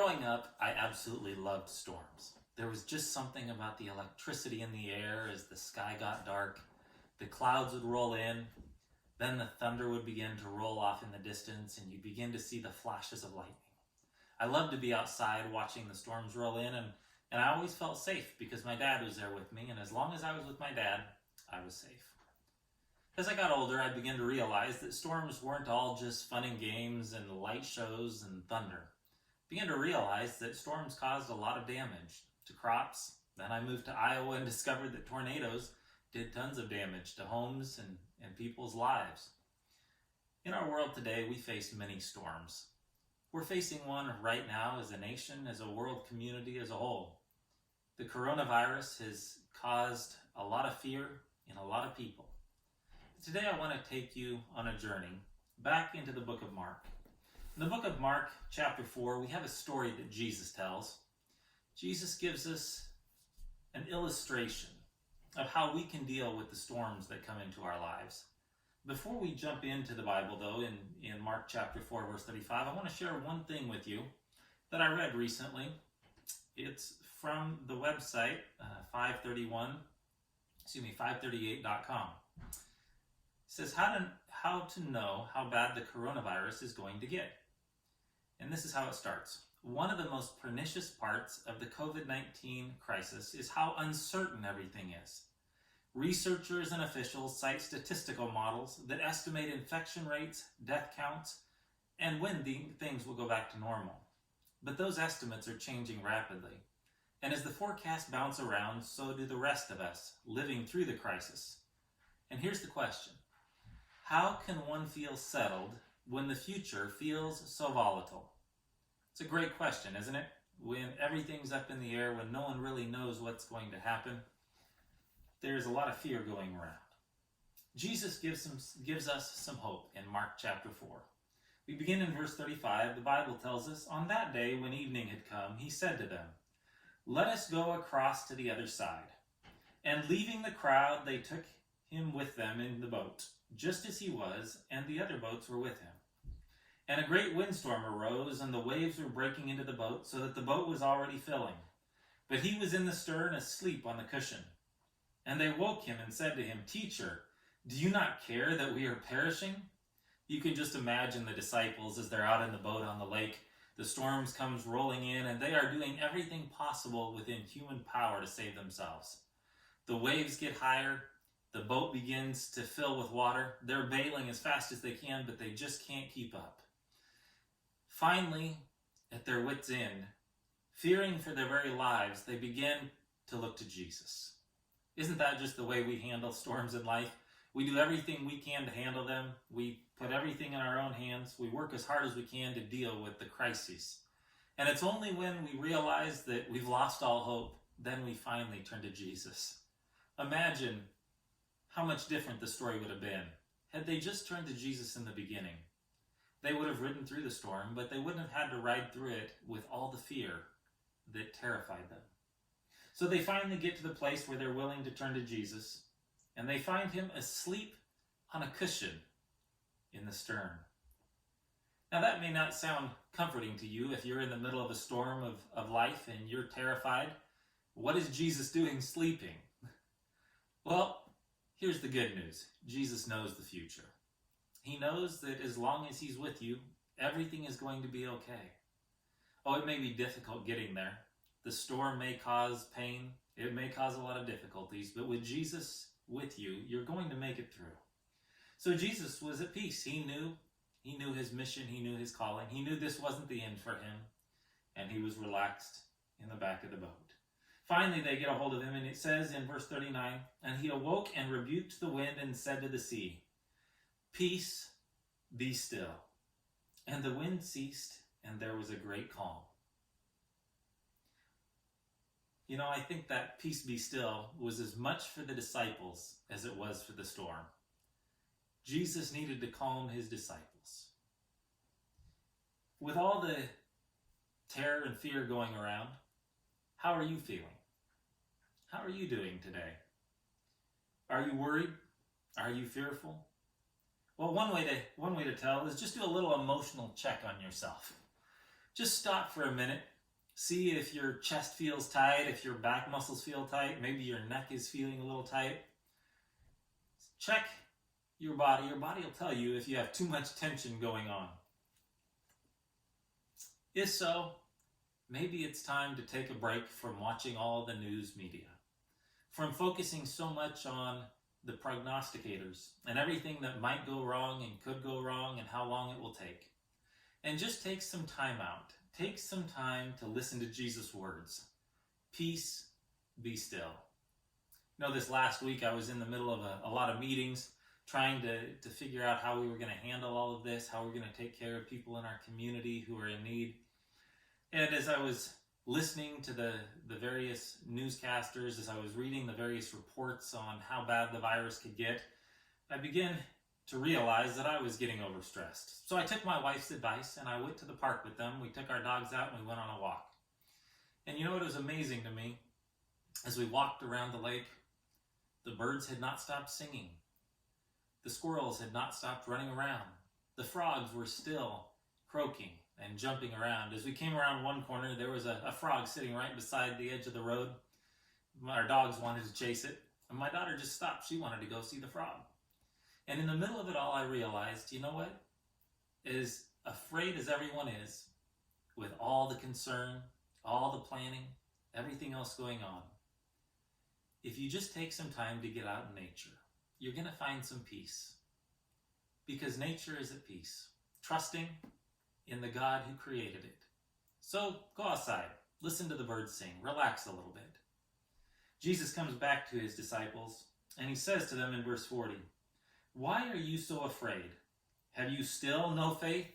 Growing up, I absolutely loved storms. There was just something about the electricity in the air as the sky got dark. The clouds would roll in, then the thunder would begin to roll off in the distance, and you begin to see the flashes of lightning. I loved to be outside watching the storms roll in, and I always felt safe because my dad was there with me, and as long as I was with my dad, I was safe. As I got older, I began to realize that storms weren't all just fun and games and light shows and thunder. I began to realize that storms caused a lot of damage to crops. Then I moved to Iowa and discovered that tornadoes did tons of damage to homes and people's lives. In our world today, we face many storms. We're facing one right now as a nation, as a world community as a whole. The coronavirus has caused a lot of fear in a lot of people. Today I want to take you on a journey back into the book of Mark. In the book of Mark, chapter 4, we have a story that Jesus tells. Jesus gives us an illustration of how we can deal with the storms that come into our lives. Before we jump into the Bible, though, in Mark chapter 4, verse 35, I want to share one thing with you that I read recently. It's from the website 538.com. It says how to know how bad the coronavirus is going to get. And this is how it starts. One of the most pernicious parts of the COVID-19 crisis is how uncertain everything is. Researchers and officials cite statistical models that estimate infection rates, death counts, and when things will go back to normal. But those estimates are changing rapidly. And as the forecasts bounce around, so do the rest of us living through the crisis. And here's the question. How can one feel settled when the future feels so volatile? It's a great question, isn't it? When everything's up in the air, when no one really knows what's going to happen, there's a lot of fear going around. Jesus gives us some hope in Mark chapter 4. We begin in verse 35. The Bible tells us, "On that day when evening had come, he said to them, 'Let us go across to the other side.' And leaving the crowd, they took him with them in the boat, just as he was, and the other boats were with him. And a great windstorm arose, and the waves were breaking into the boat, so that the boat was already filling. But he was in the stern, asleep on the cushion. And they woke him and said to him, 'Teacher, do you not care that we are perishing?'" You can just imagine the disciples as they're out in the boat on the lake. The storms comes rolling in, and they are doing everything possible within human power to save themselves. The waves get higher. The boat begins to fill with water. They're bailing as fast as they can, but they just can't keep up. Finally, at their wits' end, fearing for their very lives, they begin to look to Jesus. Isn't that just the way we handle storms in life? We do everything we can to handle them. We put everything in our own hands. We work as hard as we can to deal with the crises. And it's only when we realize that we've lost all hope, then we finally turn to Jesus. Imagine how much different the story would have been had they just turned to Jesus in the beginning. They would have ridden through the storm, but they wouldn't have had to ride through it with all the fear that terrified them. So they finally get to the place where they're willing to turn to Jesus, and they find him asleep on a cushion in the stern. Now that may not sound comforting to you if you're in the middle of a storm of life and you're terrified. What is Jesus doing sleeping? Well, here's the good news. Jesus knows the future. He knows that as long as he's with you, everything is going to be okay. Oh, it may be difficult getting there. The storm may cause pain. It may cause a lot of difficulties, but with Jesus with you, you're going to make it through. So Jesus was at peace. He knew his mission. He knew his calling. He knew this wasn't the end for him, and he was relaxed in the back of the boat. Finally, they get a hold of him, and it says in verse 39, "And he awoke and rebuked the wind and said to the sea, 'Peace, be still.' And the wind ceased, and there was a great calm." You know, I think that "peace be still" was as much for the disciples as it was for the storm. Jesus needed to calm his disciples. With all the terror and fear going around, how are you feeling? How are you doing today? Are you worried? Are you fearful? Well, one way to tell is just do a little emotional check on yourself. Just stop for a minute See if your chest feels tight, if your back muscles feel tight, maybe your neck is feeling a little tight. Check your body. Your body will tell you if you have too much tension going on. If so, maybe it's time to take a break from watching all the news media, from focusing so much on the prognosticators and everything that might go wrong and could go wrong and how long it will take. And just take some time out. Take some time to listen to Jesus' words. Peace, be still. You know, this last week I was in the middle of a lot of meetings trying to figure out how we were going to handle all of this, how we're going to take care of people in our community who are in need. And as I was listening to the various newscasters, as I was reading the various reports on how bad the virus could get, I began to realize that I was getting overstressed. So I took my wife's advice and I went to the park with them. We took our dogs out and we went on a walk. And you know what was amazing to me? As we walked around the lake, the birds had not stopped singing. The squirrels had not stopped running around. The frogs were still croaking and jumping around. As we came around one corner, there was a frog sitting right beside the edge of the road. Our dogs wanted to chase it, and my daughter just stopped. She wanted to go see the frog. And in the middle of it all, I realized, you know what? As afraid as everyone is, with all the concern, all the planning, everything else going on, if you just take some time to get out in nature, you're going to find some peace. Because nature is at peace, trusting in the God who created it. So go outside, listen to the birds sing, relax a little bit. Jesus comes back to his disciples, and he says to them in verse 40, "Why are you so afraid? Have you still no faith?"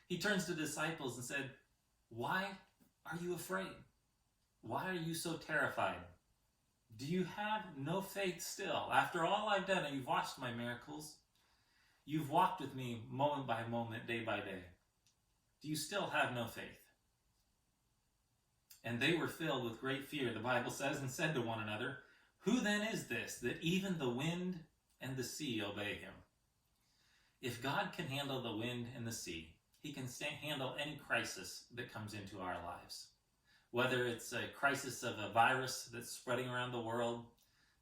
He turns to the disciples and said, "Why are you afraid? Why are you so terrified? Do you have no faith still? After all I've done, and you've watched my miracles, you've walked with me moment by moment, day by day. Do you still have no faith?" And they were filled with great fear, the Bible says, and said to one another, "Who then is this, that even the wind and the sea obey him?" If God can handle the wind and the sea, he can handle any crisis that comes into our lives. Whether it's a crisis of a virus that's spreading around the world,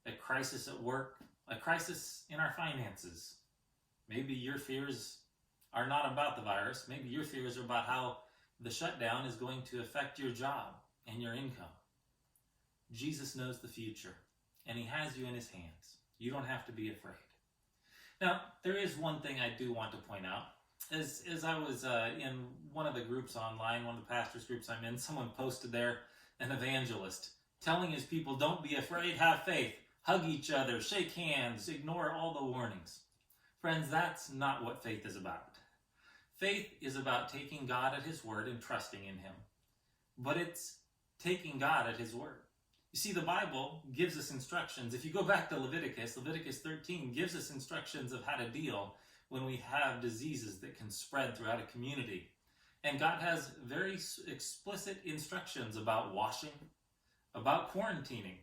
a crisis at work, a crisis in our finances. Maybe your fears are not about the virus. Maybe your fears are about how the shutdown is going to affect your job and your income. Jesus knows the future, and he has you in his hands. You don't have to be afraid. Now, there is one thing I do want to point out. As I was in one of the groups online, one of the pastors' groups I'm in, someone posted there an evangelist telling his people, don't be afraid, have faith, hug each other, shake hands, ignore all the warnings. Friends, that's not what faith is about. Faith is about taking God at his word and trusting in him. But it's taking God at his word. You see, the Bible gives us instructions. If you go back to Leviticus 13 gives us instructions of how to deal when we have diseases that can spread throughout a community. And God has very explicit instructions about washing, about quarantining,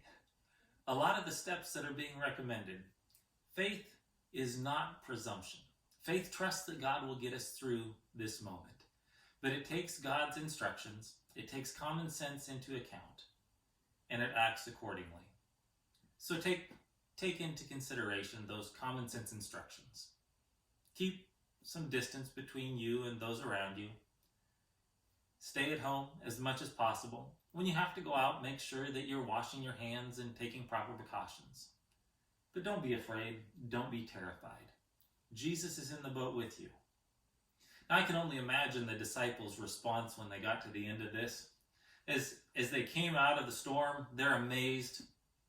a lot of the steps that are being recommended. Faith is not presumption. Faith trusts that God will get us through this moment. But it takes God's instructions, it takes common sense into account, and it acts accordingly. So take into consideration those common sense instructions. Keep some distance between you and those around you. Stay at home as much as possible. When you have to go out, make sure that you're washing your hands and taking proper precautions. But don't be afraid. Don't be terrified. Jesus is in the boat with you. Now, I can only imagine the disciples' response when they got to the end of this. As they came out of the storm, they're amazed.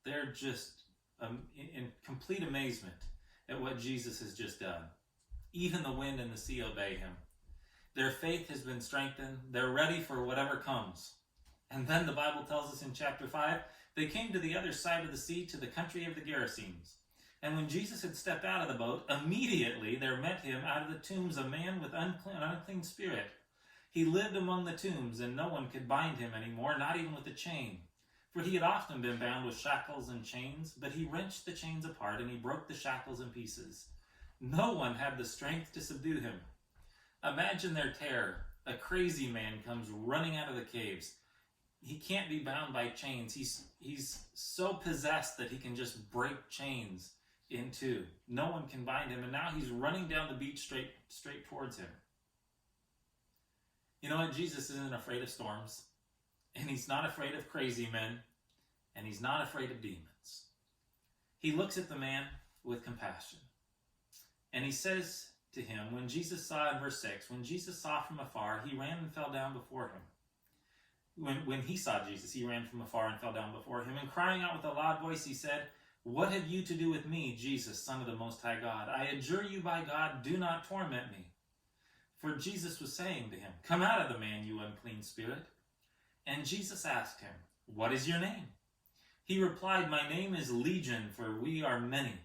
They're just in complete amazement at what Jesus has just done. Even the wind and the sea obey him. Their faith has been strengthened. They're ready for whatever comes. And then the Bible tells us in chapter 5, they came to the other side of the sea, to the country of the Gerasenes. And when Jesus had stepped out of the boat, immediately there met him out of the tombs a man with an unclean spirit. He lived among the tombs, and no one could bind him anymore, not even with a chain. For he had often been bound with shackles and chains, but he wrenched the chains apart, and he broke the shackles in pieces. No one had the strength to subdue him. Imagine their terror A crazy man comes running out of the caves. He can't be bound by chains. He's so possessed that he can just break chains in two. No one can bind him, and now he's running down the beach straight towards him. You know what? Jesus isn't afraid of storms, and he's not afraid of crazy men, and he's not afraid of demons. He looks at the man with compassion, and he says to him, when Jesus saw, in verse 6, when Jesus saw from afar, he ran and fell down before him. When he saw Jesus, he ran from afar and fell down before him, and crying out with a loud voice, he said, "What have you to do with me, Jesus, Son of the Most High God? I adjure you by God, do not torment me." For Jesus was saying to him, "Come out of the man, you unclean spirit." And Jesus asked him, "What is your name?" He replied, "My name is Legion, for we are many."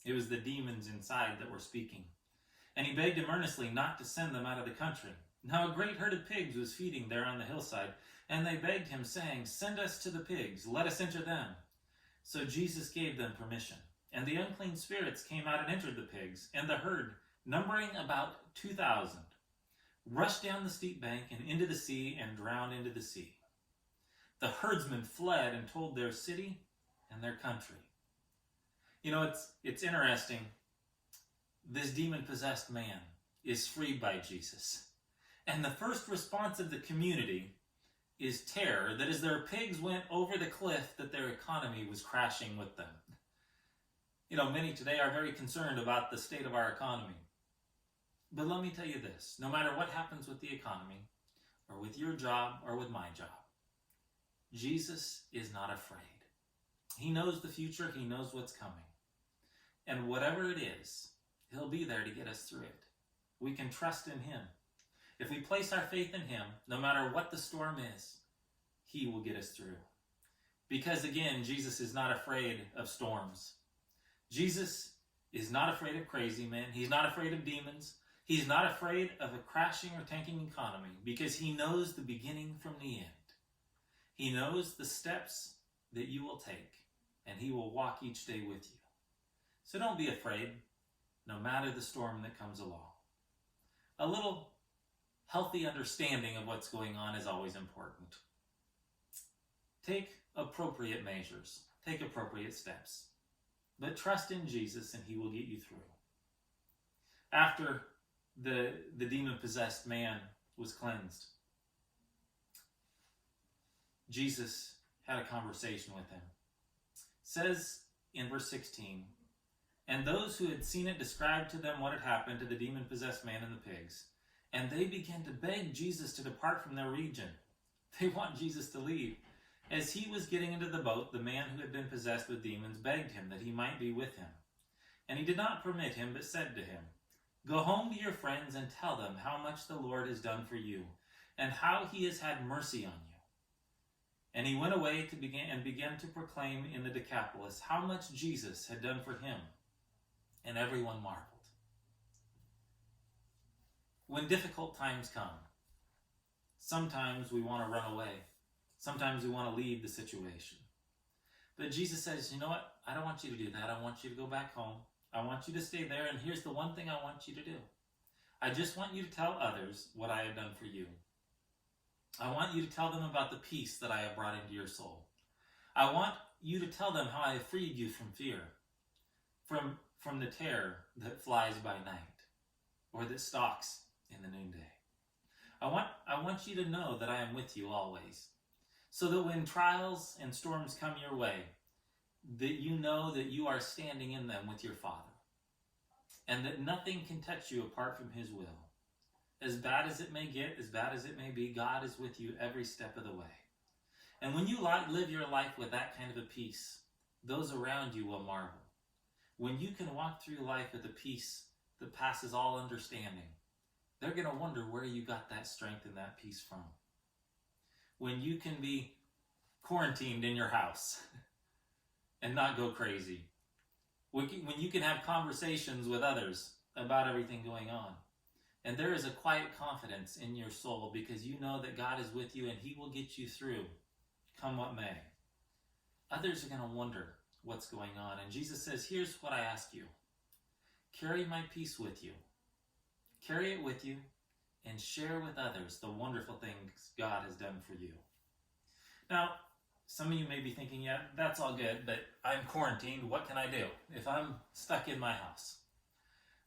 It was the demons inside that were speaking. And he begged him earnestly not to send them out of the country. Now a great herd of pigs was feeding there on the hillside, and they begged him, saying, "Send us to the pigs, let us enter them." So Jesus gave them permission. And the unclean spirits came out and entered the pigs, and the herd, numbering about 2,000, rushed down the steep bank and into the sea and drowned into the sea. The herdsmen fled and told their city and their country. You know, it's interesting. This demon-possessed man is freed by Jesus. And the first response of the community is terror, that as their pigs went over the cliff, that their economy was crashing with them. You know, many today are very concerned about the state of our economy. But let me tell you this, no matter what happens with the economy, or with your job, or with my job, Jesus is not afraid. He knows the future, he knows what's coming. And whatever it is, he'll be there to get us through it. We can trust in him. If we place our faith in him, no matter what the storm is, he will get us through. Because again, Jesus is not afraid of storms. Jesus is not afraid of crazy men. He's not afraid of demons. He's not afraid of a crashing or tanking economy, because he knows the beginning from the end. He knows the steps that you will take, and he will walk each day with you. So don't be afraid, no matter the storm that comes along. A little healthy understanding of what's going on is always important. Take appropriate measures. Take appropriate steps. But trust in Jesus and he will get you through. After the demon-possessed man was cleansed, Jesus had a conversation with him. It says in verse 16, "And those who had seen it described to them what had happened to the demon-possessed man and the pigs. And they began to beg Jesus to depart from their region." They want Jesus to leave. As he was getting into the boat, the man who had been possessed with demons begged him that he might be with him. And he did not permit him, but said to him, "Go home to your friends and tell them how much the Lord has done for you, and how he has had mercy on you." And he went away and began to proclaim in the Decapolis how much Jesus had done for him. And everyone marveled. When difficult times come, sometimes we want to run away. Sometimes we want to leave the situation. But Jesus says, you know what? I don't want you to do that. I want you to go back home. I want you to stay there. And here's the one thing I want you to do. I just want you to tell others what I have done for you. I want you to tell them about the peace that I have brought into your soul. I want you to tell them how I have freed you from fear, from the terror that flies by night, or that stalks in the noonday. I want you to know that I am with you always, so that when trials and storms come your way, that you know that you are standing in them with your Father, and that nothing can touch you apart from his will. As bad as it may get, as bad as it may be, God is with you every step of the way. And when you live your life with that kind of a peace, those around you will marvel. When you can walk through life with a peace that passes all understanding, they're going to wonder where you got that strength and that peace from. When you can be quarantined in your house and not go crazy. When you can have conversations with others about everything going on. And there is a quiet confidence in your soul because you know that God is with you and he will get you through, come what may. Others are going to wonder what's going on. And Jesus says, here's what I ask you. Carry my peace with you. Carry it with you and share with others the wonderful things God has done for you. Now, some of you may be thinking, yeah, that's all good, but I'm quarantined. What can I do if I'm stuck in my house?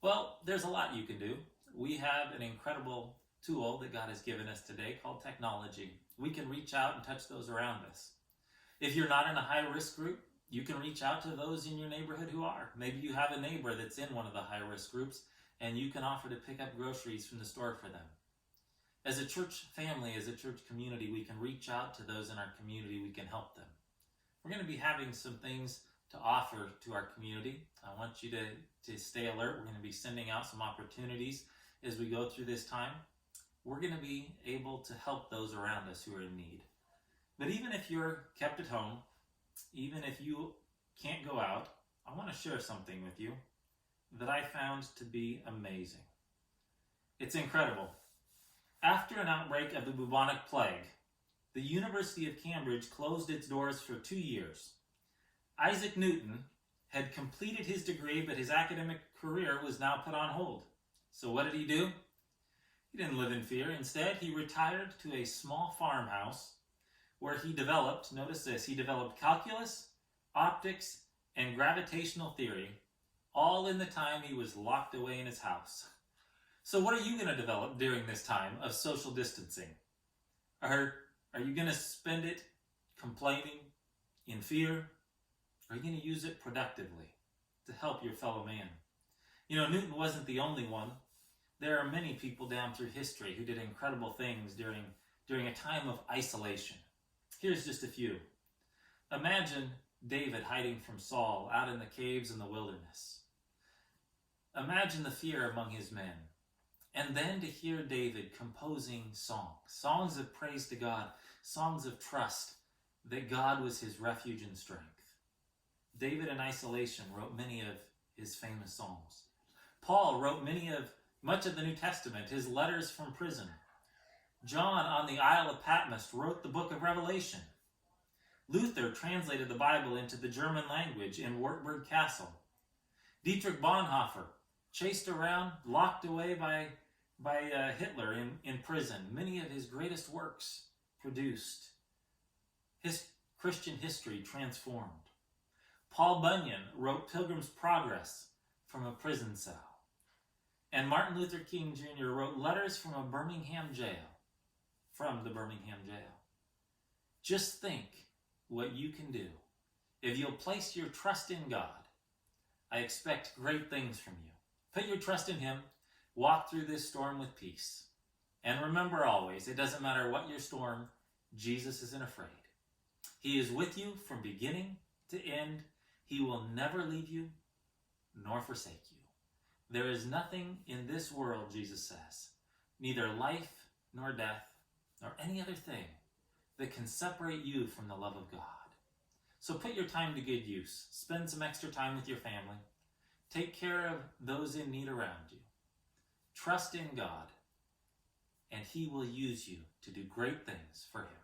Well, there's a lot you can do. We have an incredible tool that God has given us today called technology. We can reach out and touch those around us. If you're not in a high-risk group, you can reach out to those in your neighborhood who are. Maybe you have a neighbor that's in one of the high-risk groups, and you can offer to pick up groceries from the store for them. As a church family, as a church community, we can reach out to those in our community. We can help them. We're going to be having some things to offer to our community. I want you to stay alert. We're going to be sending out some opportunities as we go through this time. We're going to be able to help those around us who are in need. But even if you're kept at home, even if you can't go out, I want to share something with you that I found to be amazing. It's incredible. After an outbreak of the bubonic plague, the University of Cambridge closed its doors for 2 years. Isaac Newton had completed his degree, but his academic career was now put on hold. So what did he do? He didn't live in fear. Instead, he retired to a small farmhouse where he developed, notice this, he developed calculus, optics, and gravitational theory, all in the time he was locked away in his house. So what are you going to develop during this time of social distancing? Are you going to spend it complaining, in fear? Or are you going to use it productively to help your fellow man? You know, Newton wasn't the only one. There are many people down through history who did incredible things during a time of isolation. Here's just a few. Imagine David hiding from Saul out in the caves in the wilderness. Imagine the fear among his men. And then to hear David composing songs of praise to God, songs of trust that God was his refuge and strength. David in isolation wrote many of his famous songs. Paul wrote much of the New Testament, his letters from prison. John on the Isle of Patmos wrote the book of Revelation. Luther translated the Bible into the German language in Wartburg Castle. Dietrich Bonhoeffer, chased around, locked away by Hitler in prison. Many of his greatest works produced. His Christian history transformed. Paul Bunyan wrote Pilgrim's Progress from a prison cell. And Martin Luther King Jr. wrote letters from the Birmingham jail. Just think what you can do. If you'll place your trust in God, I expect great things from you. Put your trust in Him. Walk through this storm with peace. And remember always, it doesn't matter what your storm, Jesus isn't afraid. He is with you from beginning to end. He will never leave you nor forsake you. There is nothing in this world, Jesus says, neither life nor death nor any other thing that can separate you from the love of God. So put your time to good use. Spend some extra time with your family. Take care of those in need around you. Trust in God, and He will use you to do great things for Him.